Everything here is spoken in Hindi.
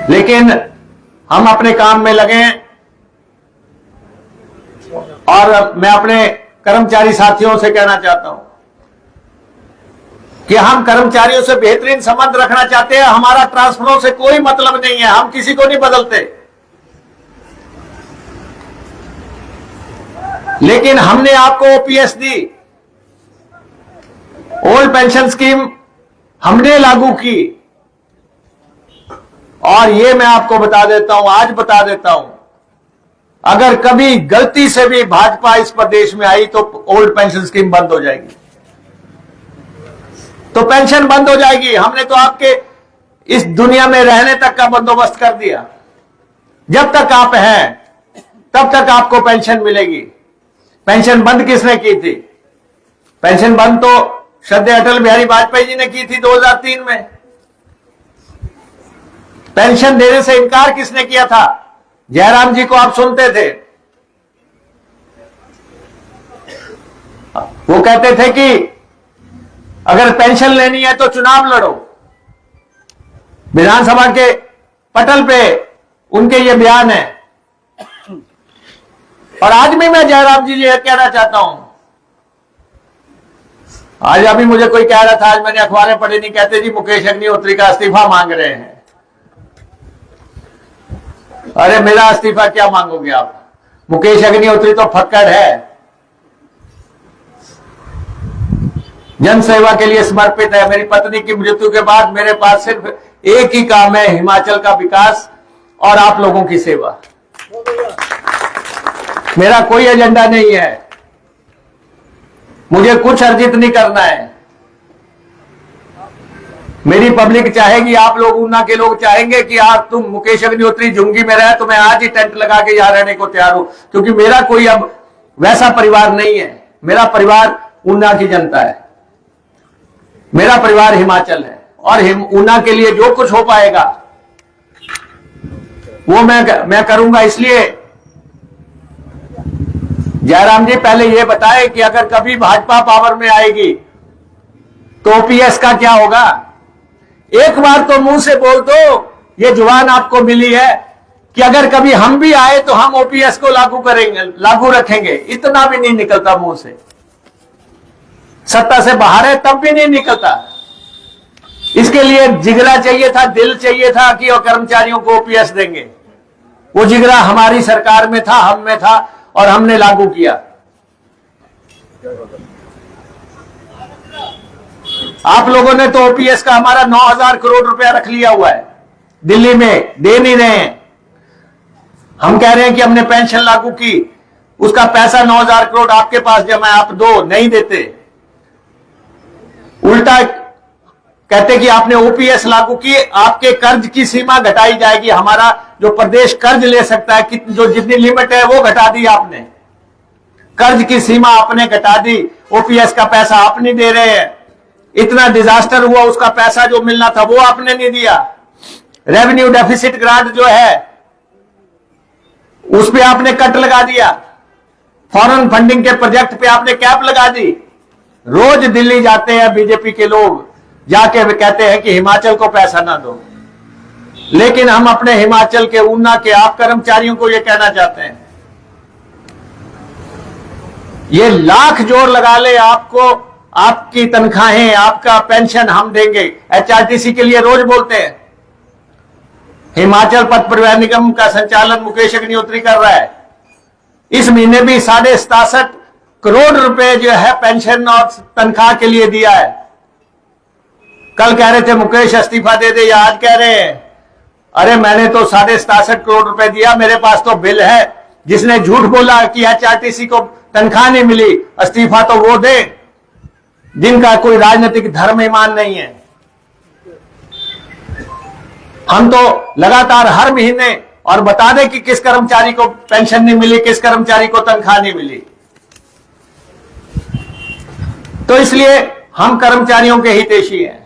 लेकिन हम अपने काम में लगे और मैं अपने कर्मचारी साथियों से कहना चाहता हूं कि हम कर्मचारियों से बेहतरीन संबंध रखना चाहते हैं। हमारा ट्रांसफरों से कोई मतलब नहीं है, हम किसी को नहीं बदलते, लेकिन हमने आपको ओपीएस दी, ओल्ड पेंशन स्कीम हमने लागू की। और ये मैं आपको बता देता हूं, आज बता देता हूं, अगर कभी गलती से भी भाजपा इस प्रदेश में आई तो ओल्ड पेंशन स्कीम बंद हो जाएगी, तो पेंशन बंद हो जाएगी। हमने तो आपके इस दुनिया में रहने तक का बंदोबस्त कर दिया। जब तक आप हैं तब तक आपको पेंशन मिलेगी। पेंशन बंद किसने की थी? पेंशन बंद तो श्रद्धेय अटल बिहारी वाजपेयी जी ने की थी 2003 में। पेंशन देने से इनकार किसने किया था? जयराम जी को आप सुनते थे, वो कहते थे कि अगर पेंशन लेनी है तो चुनाव लड़ो। विधानसभा के पटल पे उनके ये बयान है। और आज भी मैं जयराम जी ये कहना चाहता हूं, आज अभी मुझे कोई कह रहा था, आज मैंने अखबारें पढ़ी, नहीं कहते जी मुकेश अग्निहोत्री का इस्तीफा मांग रहे हैं। अरे मेरा इस्तीफा क्या मांगोगे आप? मुकेश अग्निहोत्री तो फक्कड़ है, जन सेवा के लिए समर्पित है। मेरी पत्नी की मृत्यु के बाद मेरे पास सिर्फ एक ही काम है, हिमाचल का विकास और आप लोगों की सेवा। मेरा कोई एजेंडा नहीं है, मुझे कुछ अर्जित नहीं करना है। मेरी पब्लिक चाहेगी, आप लोग ऊना के लोग चाहेंगे कि आप तुम मुकेश अग्निहोत्री झुंगी में रहे, तो मैं आज ही टेंट लगा के यहां रहने को तैयार हूं, क्योंकि मेरा कोई अब वैसा परिवार नहीं है। मेरा परिवार ऊना की जनता है, मेरा परिवार हिमाचल है, और ऊना के लिए जो कुछ हो पाएगा वो मैं करूंगा। इसलिए जयराम जी पहले ये बताए कि अगर कभी भाजपा पावर में आएगी तो ओपीएस का क्या होगा? एक बार तो मुंह से बोल दो, ये जुबान आपको मिली है कि अगर कभी हम भी आए तो हम ओपीएस को लागू करेंगे, लागू रखेंगे। इतना भी नहीं निकलता मुंह से, सत्ता से बाहर है तब भी नहीं निकलता। इसके लिए जिगरा चाहिए था, दिल चाहिए था कि वो कर्मचारियों को ओपीएस देंगे। वो जिगरा हमारी सरकार में था, हम में था, और हमने लागू किया। आप लोगों ने तो ओपीएस का हमारा 9,000 करोड़ रुपया रख लिया हुआ है, दिल्ली में दे नहीं रहे हैं। हम कह रहे हैं कि हमने पेंशन लागू की, उसका पैसा 9,000 करोड़ आपके पास जमा है, आप दो, नहीं देते। उल्टा कहते कि आपने ओपीएस लागू की, आपके कर्ज की सीमा घटाई जाएगी। हमारा जो प्रदेश कर्ज ले सकता है, जो जितनी लिमिट है वो घटा दी आपने, कर्ज की सीमा आपने घटा दी। ओपीएस का पैसा आप नहीं दे रहे हैं। इतना डिजास्टर हुआ, उसका पैसा जो मिलना था वो आपने नहीं दिया। रेवेन्यू डेफिसिट ग्रांट जो है उस पे आपने कट लगा दिया। फॉरेन फंडिंग के प्रोजेक्ट पे आपने कैप लगा दी। रोज दिल्ली जाते हैं बीजेपी के लोग, जाके वे कहते हैं कि हिमाचल को पैसा ना दो, लेकिन हम अपने हिमाचल के, ऊना के आप कर्मचारियों को ये कहना चाहते हैं, ये लाख जोर लगा ले आपको, आपकी तनख्वाहें, आपका पेंशन हम देंगे। एचआरटीसी के लिए रोज बोलते हैं। हिमाचल पथ परिवहन निगम का संचालन मुकेश अग्निहोत्री कर रहा है। इस महीने भी 67.5 करोड़ रुपए जो है पेंशन और तनख्वाह के लिए दिया है। कल कह रहे थे मुकेश इस्तीफा दे दे, या आज कह रहे हैं अरे मैंने तो 67.5 करोड़ रुपए दिया, मेरे पास तो बिल है। जिसने झूठ बोला कि एचआरटीसी को तनख्वाह नहीं मिली, इस्तीफा तो वो दे जिनका कोई राजनीतिक धर्म ईमान नहीं है। हम तो लगातार हर महीने और बता दें कि किस कर्मचारी को पेंशन नहीं मिली, किस कर्मचारी को तनख्वाह नहीं मिली। तो इसलिए हम कर्मचारियों के हितैषी हैं।